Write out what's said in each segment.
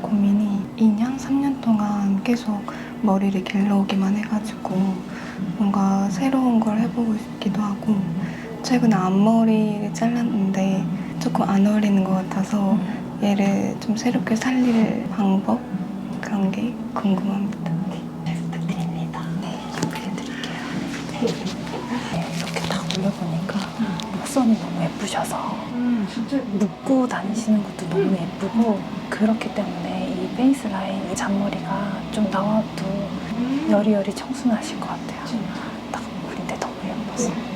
고민이 2년, 3년 동안 계속 머리를 길러오기만 해가지고 뭔가 새로운 걸 해보고 싶기도 하고 최근에 앞머리를 잘랐는데 조금 안 어울리는 것 같아서 얘를 좀 새롭게 살릴 방법? 그런 게 궁금합니다. 잘 부탁드립니다. 네, 소개해드릴게요. 이렇게 딱 올려보니까 목선이 너무 예쁘셔서 진짜 묶고 다니시는 것도 너무 예쁘고 그렇기 때문에 이 페이스 라인, 이 잔머리가 좀 나와도 여리여리 청순하실 것 같아요. 딱 그린데 너무 예뻤어.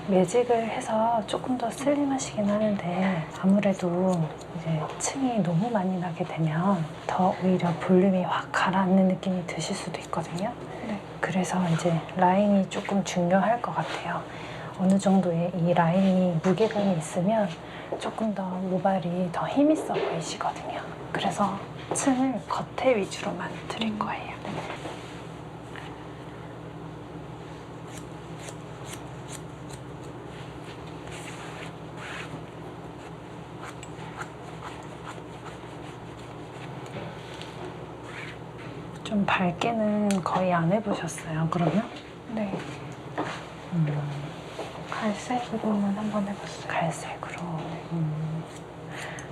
매직을 해서 조금 더 슬림하시긴 하는데 아무래도 이제 층이 너무 많이 나게 되면 더 오히려 볼륨이 확 가라앉는 느낌이 드실 수도 있거든요. 네. 그래서 이제 라인이 조금 중요할 것 같아요. 어느 정도의 이 라인이 무게감이 있으면 조금 더 모발이 더 힘있어 보이시거든요. 그래서 층을 겉에 위주로만 드릴 거예요. 좀 밝게는 거의 안 해보셨어요, 그러면? 네. 갈색으로만 한번 해봤어요. 갈색으로.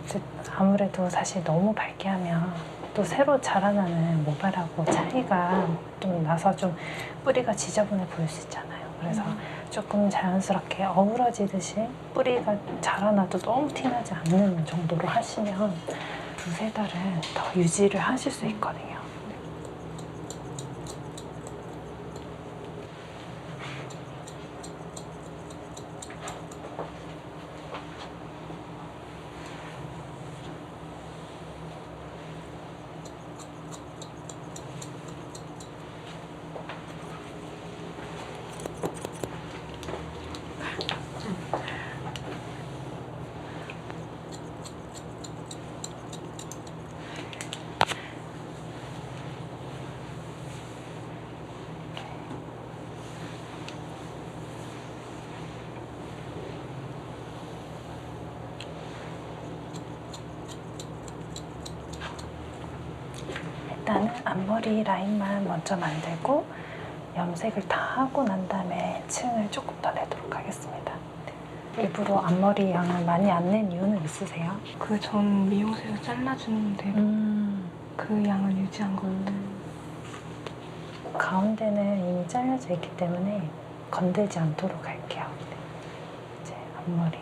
이제 아무래도 사실 너무 밝게 하면 또 새로 자라나는 모발하고 차이가 좀 나서 좀 뿌리가 지저분해 보일 수 있잖아요. 그래서 조금 자연스럽게 어우러지듯이 뿌리가 자라나도 너무 티나지 않는 정도로 하시면 두세 달은 더 유지를 하실 수 있거든요. 일단은 앞머리 라인만 먼저 만들고 염색을 다 하고 난 다음에 층을 조금 더 내도록 하겠습니다. 일부러 앞머리 양을 많이 안 낸 이유는 있으세요? 그 전 미용실에서 잘라주는 대로 그 양을 유지한 것 같아요. 가운데는 이미 잘려져 있기 때문에 건들지 않도록 할게요. 이제 앞머리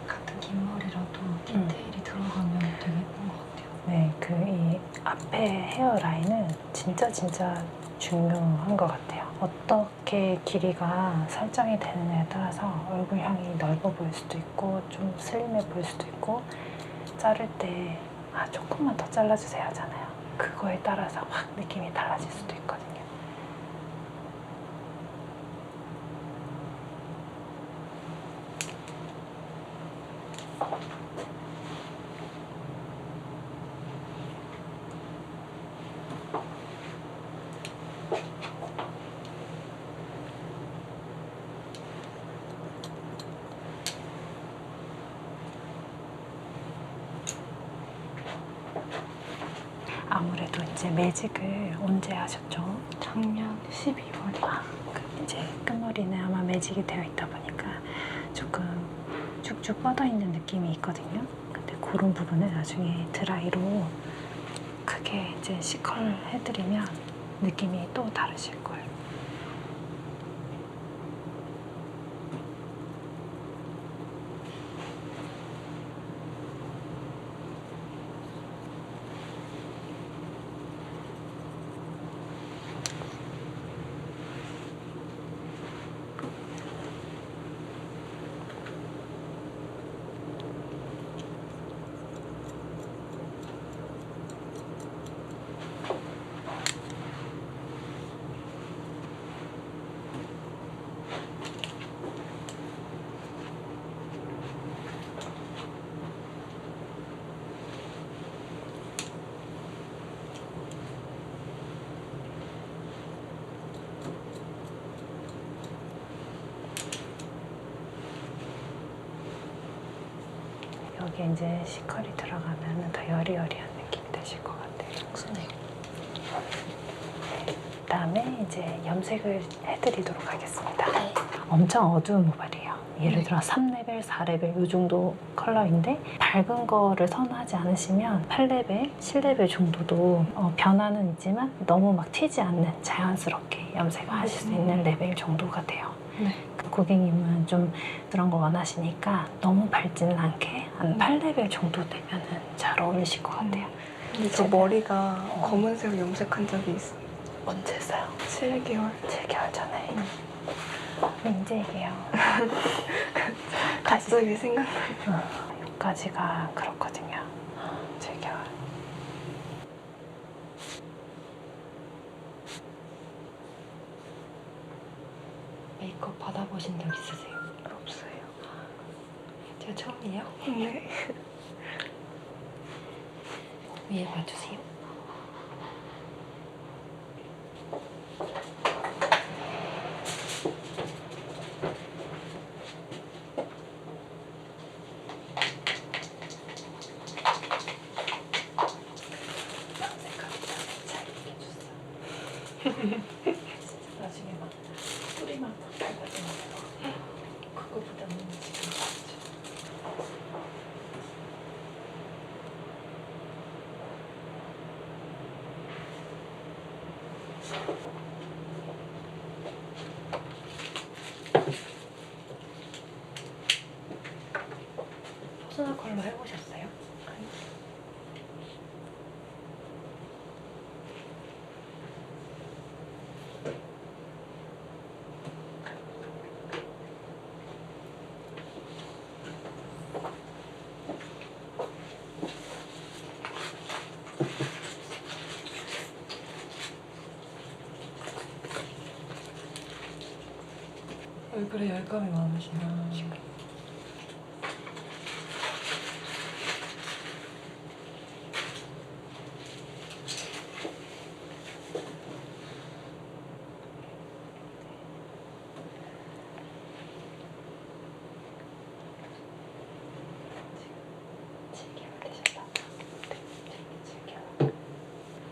같은 긴 머리라도 디테일이 들어가면 되게 예쁜 것 같아요. 네, 이 앞에 헤어라인은 진짜 중요한 것 같아요. 어떻게 길이가 설정이 되느냐에 따라서 얼굴형이 넓어 보일 수도 있고 좀 슬림해 보일 수도 있고 자를 때 조금만 더 잘라주세요 하잖아요. 그거에 따라서 확 느낌이 달라질 수도 있거든요. 아무래도 이제 매직을 언제 하셨죠? 작년 12월에. 이제 끝머리는 아마 매직이 되어 있다 보니까 조금 쭉쭉 뻗어 있는 느낌이 있거든요. 근데 그런 부분을 나중에 드라이로 크게 이제 시컬 해드리면 느낌이 또 다르실 거예요. 여기에 이제 시컬이 들어가면 더 여리여리한 느낌이 되실 것 같아요. 순해요. 그다음에 이제 염색을 해드리도록 하겠습니다. 네. 엄청 어두운 모발이에요. 예를 들어 3레벨, 4레벨 이 정도 컬러인데 밝은 거를 선호하지 않으시면 8레벨, 7레벨 정도도 변화는 있지만 너무 막 튀지 않는 자연스럽게 염색을 하실 수 있는 레벨 정도가 돼요. 네. 고객님은 좀 그런 거 원하시니까 너무 밝지는 않게 한 8레벨 정도 되면 잘 어울리실 것 같아요. 근데 저 머리가 검은색으로 염색한 적이 있어요. 언제 했어요? 7개월. 7개월 전에. 민재이게요. 갑자기 생각나요. 여기까지가 그렇거든요. 7개월. 메이크업 받아보신 적 있으세요? 없어요. 제가 처음이에요? 네. 위에 봐주세요. 나중에 막 뿌리만 막 밟아주는 거 그거보다는 지금 맞죠. 퍼스널 컬러 해보셨어요? 얼굴에 열감이 많으시나?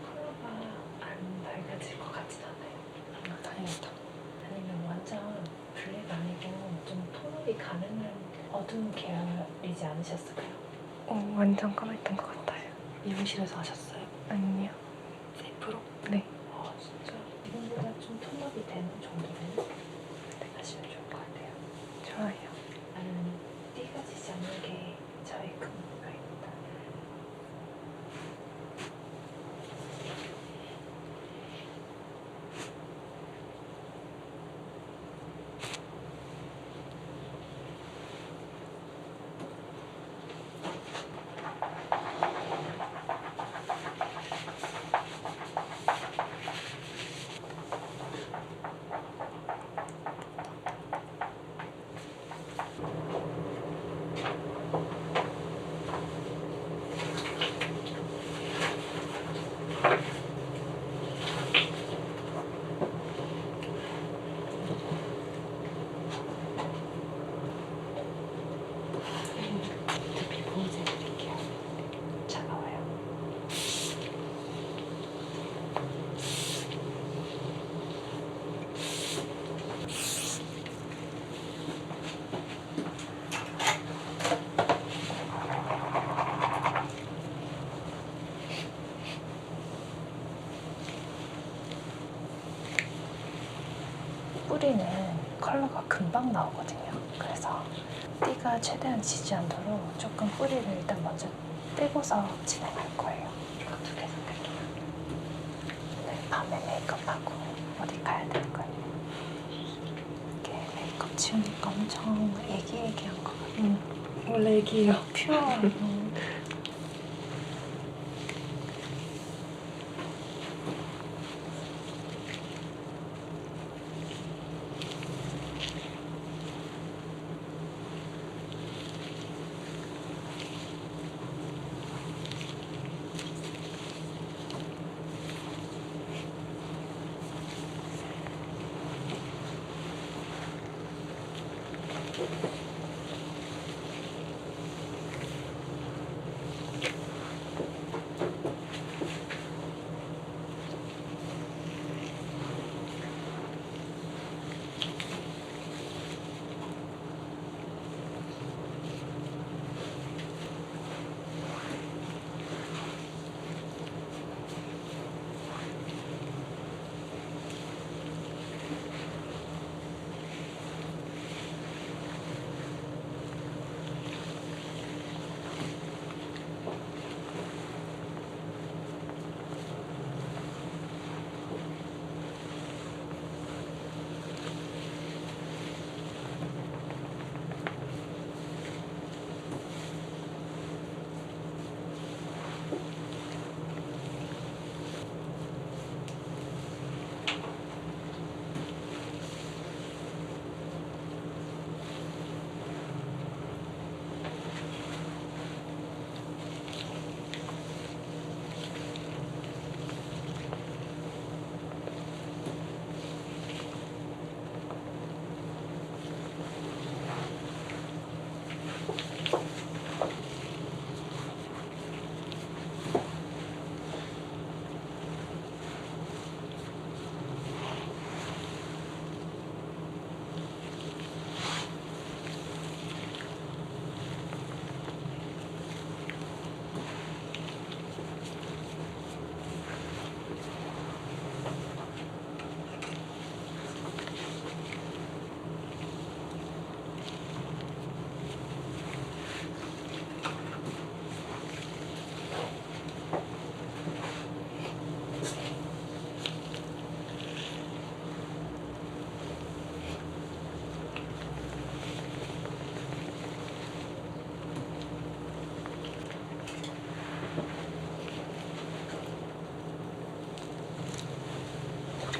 컬러가 안 밝아질 것 같진 않아요. 다행이다. 아니면 완전 블랙 아니고 좀 톤업이 가능한 어두운 계열이지 않으셨을까요? 완전 까맸던 것 같아요. 미용실에서 하셨어요? 아니요. 셀프로? 네. 진짜 지금보다 좀 톤업이 되는 정도는 하시면 좋을 것 같아요. 좋아요. 나는 띠가 지지 않는 게 저의 큰 목표입니다. 뿌리는 컬러가 금방 나오거든요. 그래서 띠가 최대한 지지 않도록 조금 뿌리를 일단 먼저 떼고서 진행할 거예요. 이것도 계속 할게요. 오늘 밤에 메이크업하고 어디 가야 될 거예요. 이렇게 메이크업 지우니까 엄청 애기애기한 것 같아요. 원래 애기예요. 퓨어.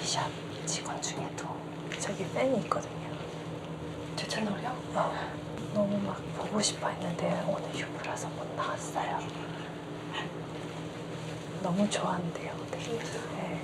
샵 직원 중에도 저기 팬이 있거든요. 제 채널이요? 너무 막 보고 싶어 했는데 오늘 휴무라서 못 나왔어요. 너무 좋아한대요. 되게. 네.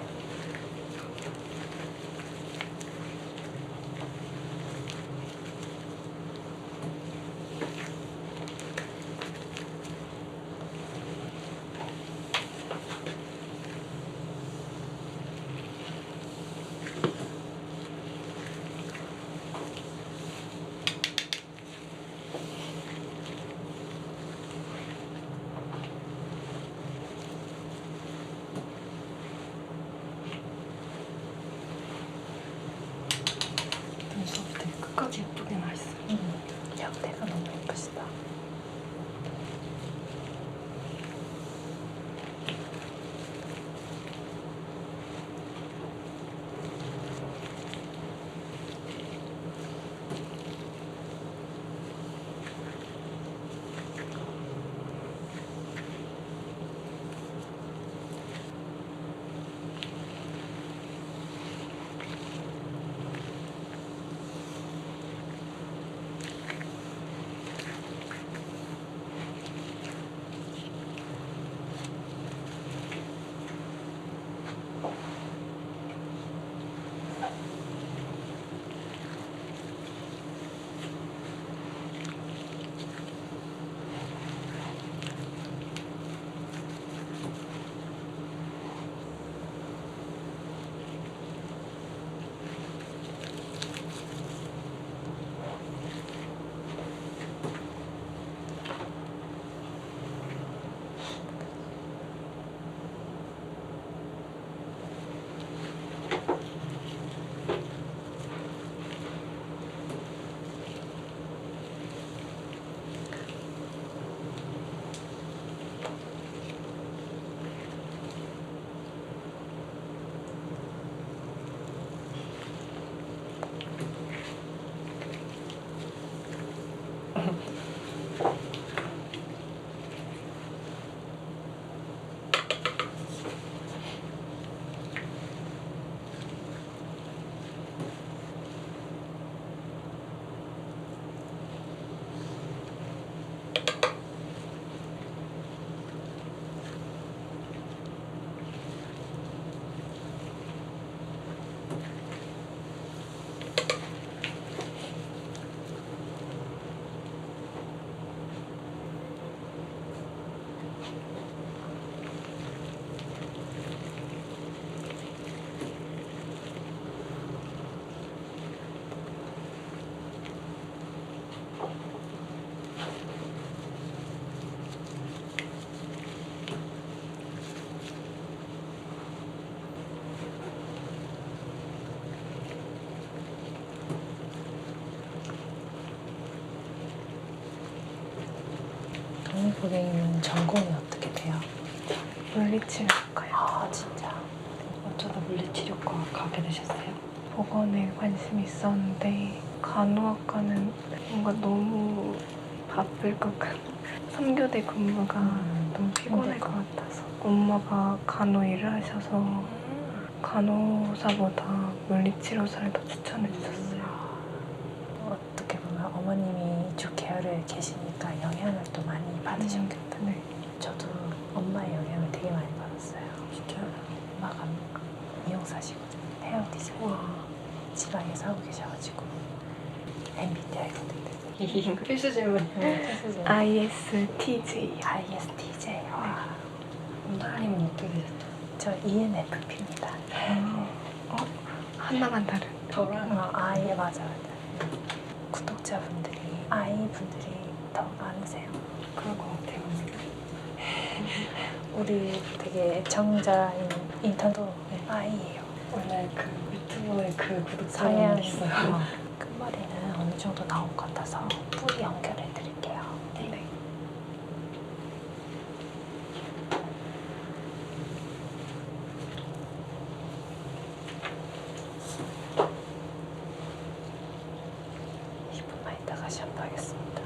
고객님 전공이 어떻게 돼요? 물리치료과요. 아 진짜. 어쩌다 물리치료과 가게 되셨어요? 보건에 관심이 있었는데 간호학과는 뭔가 너무 바쁠 것 같아. 3교대 근무가 너무 피곤할 것 같아서 엄마가 간호 일을 하셔서 간호사보다 물리치료사를 더 추천해 주셨어요. 어떻게 보면 어머님이 이쪽 계열에 계시니까 영향을 또 많이 받으셨겠다. 네. 저도 엄마의 영향을 되게 많이 받았어요. 진짜요? 엄마가 미용사시거든요. 헤어 디자인. 지방에서 하고 계셔가지고 MBTI거든요. 필수 질문이요. ISTJ. ISTJ. 와. 원장님은 어떻게 되셨죠? 저 ENFP입니다. 하나만 다른. 저랑 예, 맞아. 구독자분들이, 분들이 더 많으세요. 그럴 것 같아요. 우리 되게 애청자인 인턴도 I예요. 원래 그 유튜브에 그 서양 구독자분 있어요. 끝머리는 어느 정도 나온 것 같아서 뿌리 연결해 드릴게요. 네. 만 있다가 시험하겠습니다.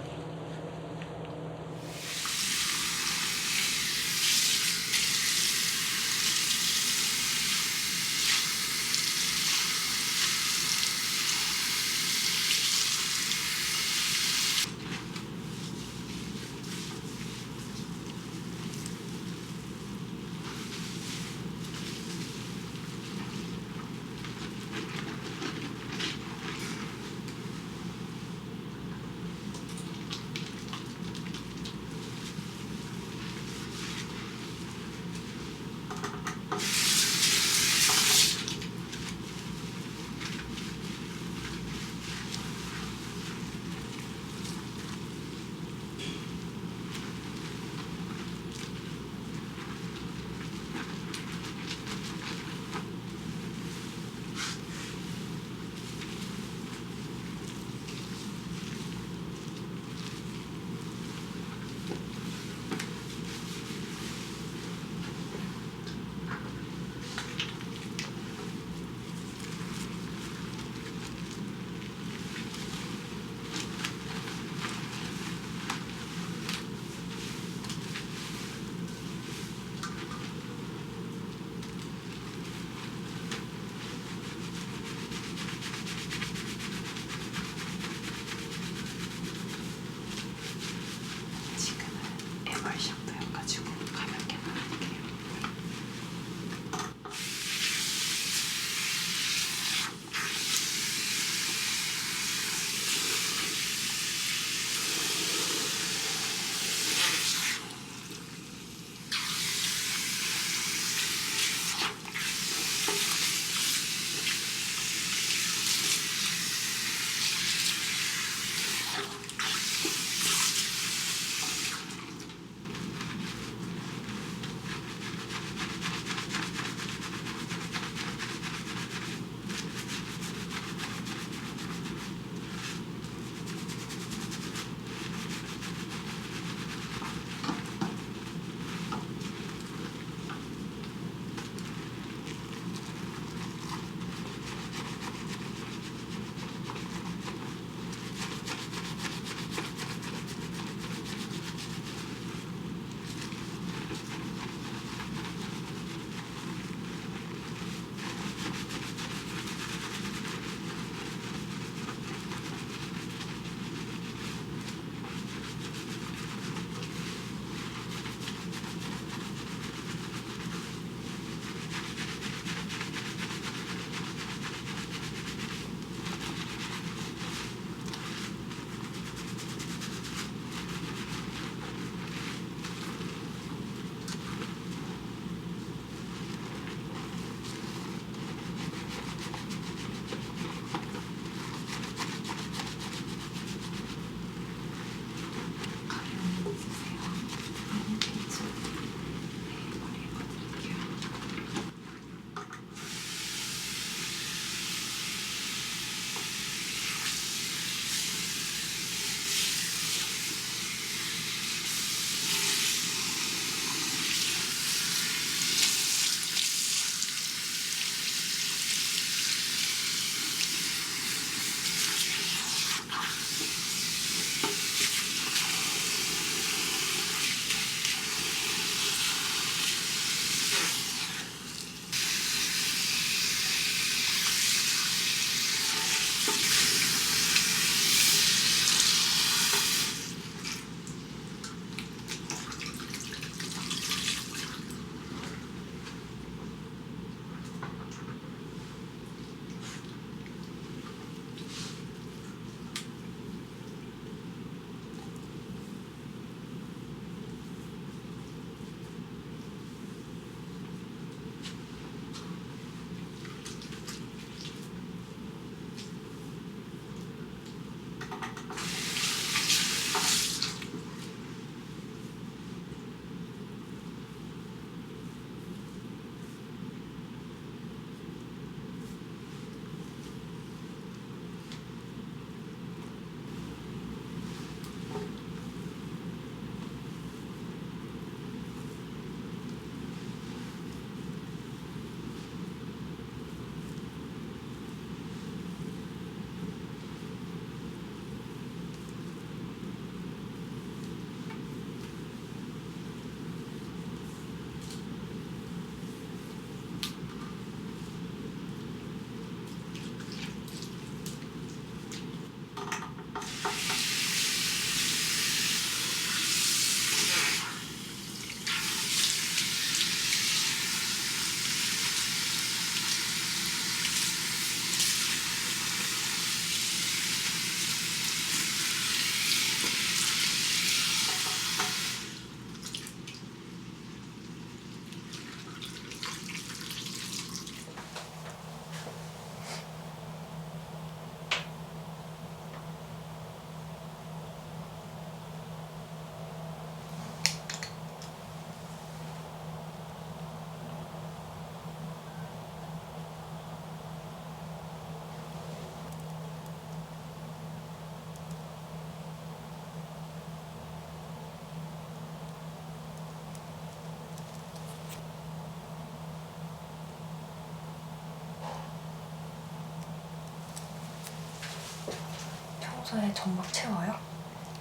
평소에 점막 채워요?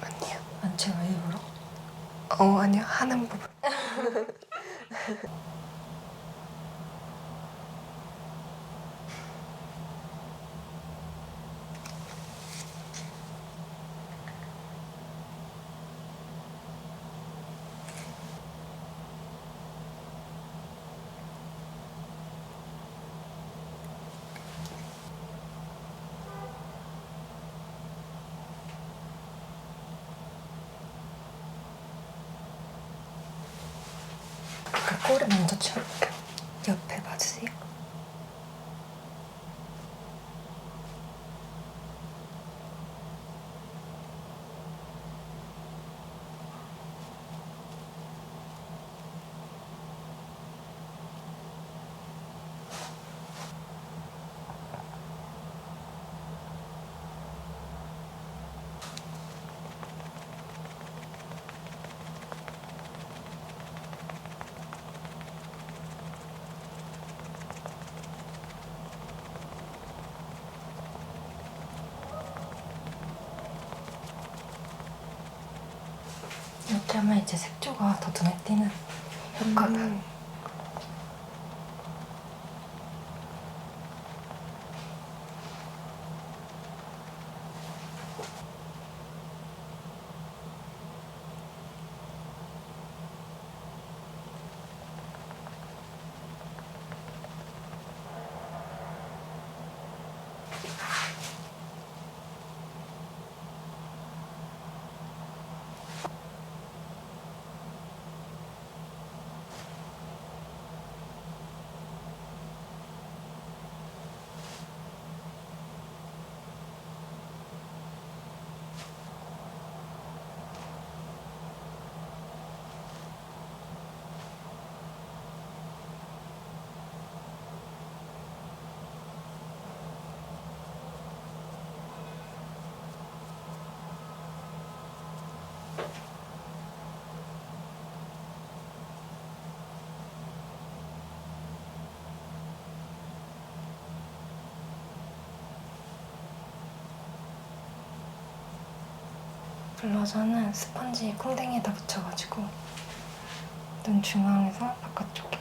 아니요. 안 채워 일부러? 아니요. 하는 부분. 그 꼬리 먼저 채울게요. 옆에 맞으세요? 이렇게 하면 이제 색조가 더 눈에 띄는 효과가. 블러셔는 스펀지 콩댕이에다 묻혀가지고 눈 중앙에서 바깥쪽에.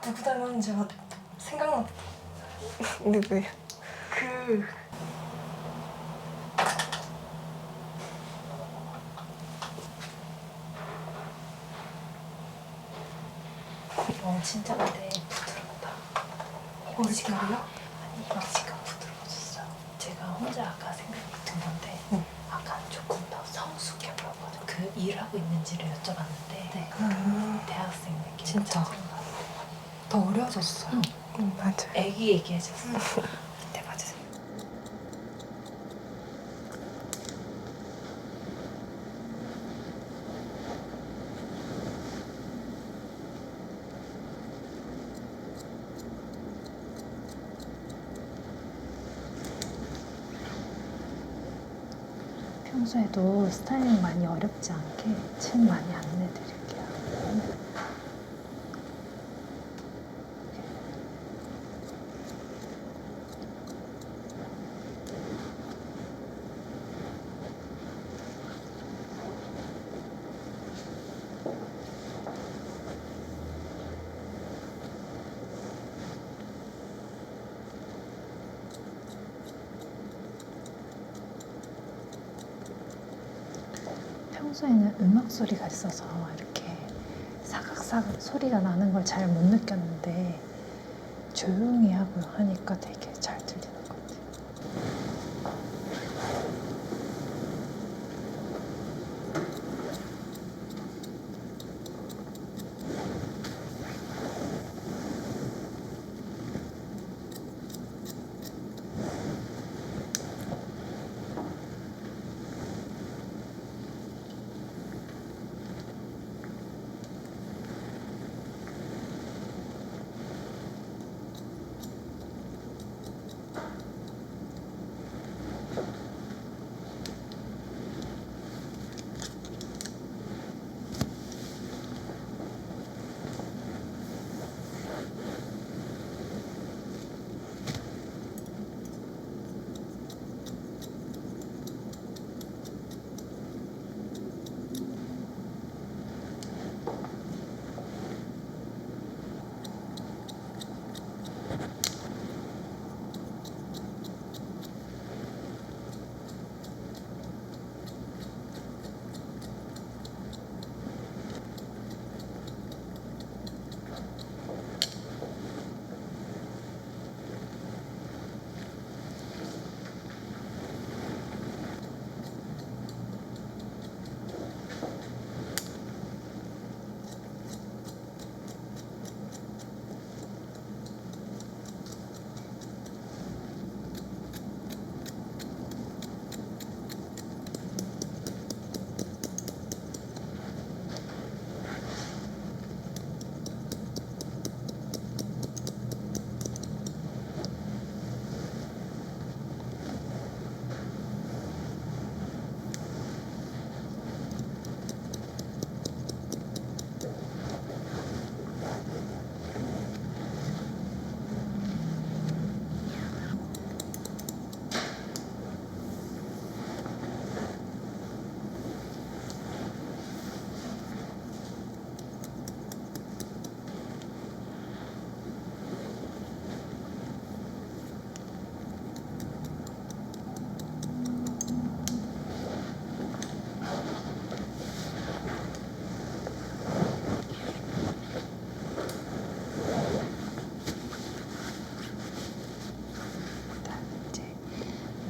누구 닮았는지 생각나. 누구요? 그 진짜 근데 부드럽다. 오리지널이요? 아니 이미지가 부드러워졌어요. 제가 혼자 아까 생각이 든 건데 아까 조금 더 성숙해 보였거든요. 그 일하고 있는지를 여쭤봤는데 네. 대학생 느낌. 진짜. 더 어려졌어요. 맞아요. 애기 얘기해줬어. 네, 맞으세요. 평소에도 스타일링 많이 어렵지 않게 침 많이 안 내드릴게요. 평소에는 음악 소리가 있어서 이렇게 사각사각 소리가 나는 걸 잘 못 느꼈는데 조용히 하고 하니까 되게 잘 들리는 것 같아요.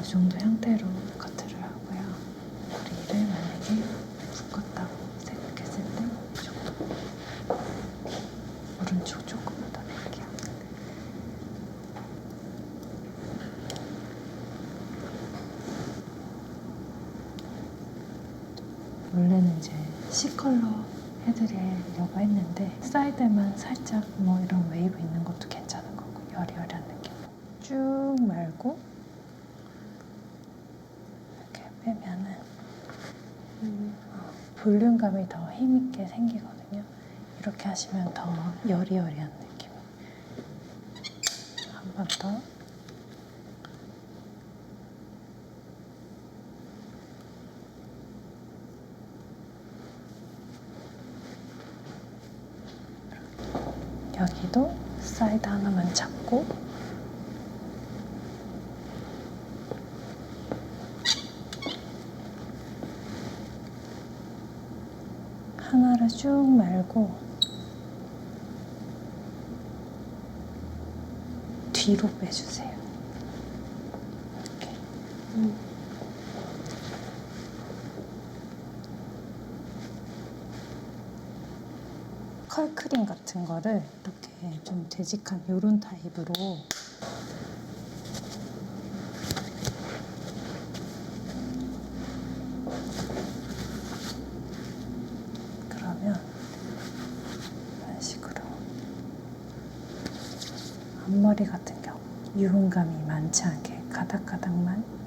이 정도 형태로 커트를 하고요. 머리를 만약에 묶었다고 생각했을 때 이 정도 오른쪽 조금 더 낼게요. 원래는 이제 C컬러 해드리려고 했는데 사이드만 살짝 뭐 이런 웨이브 있는 것도 괜찮은 거고 여리여리한 느낌으로 쭉 말고 빼면은 볼륨감이 더 힘있게 생기거든요. 이렇게 하시면 더 여리여리한 느낌이. 한 번 더. 여기도 사이드 하나만 잡고 하나를 쭉 말고 뒤로 빼주세요. 이렇게. 컬크림 같은 거를 이렇게 좀 되직한 이런 타입으로 그러면 이런 식으로 앞머리 같은 경우 유분감이 많지 않게 가닥가닥만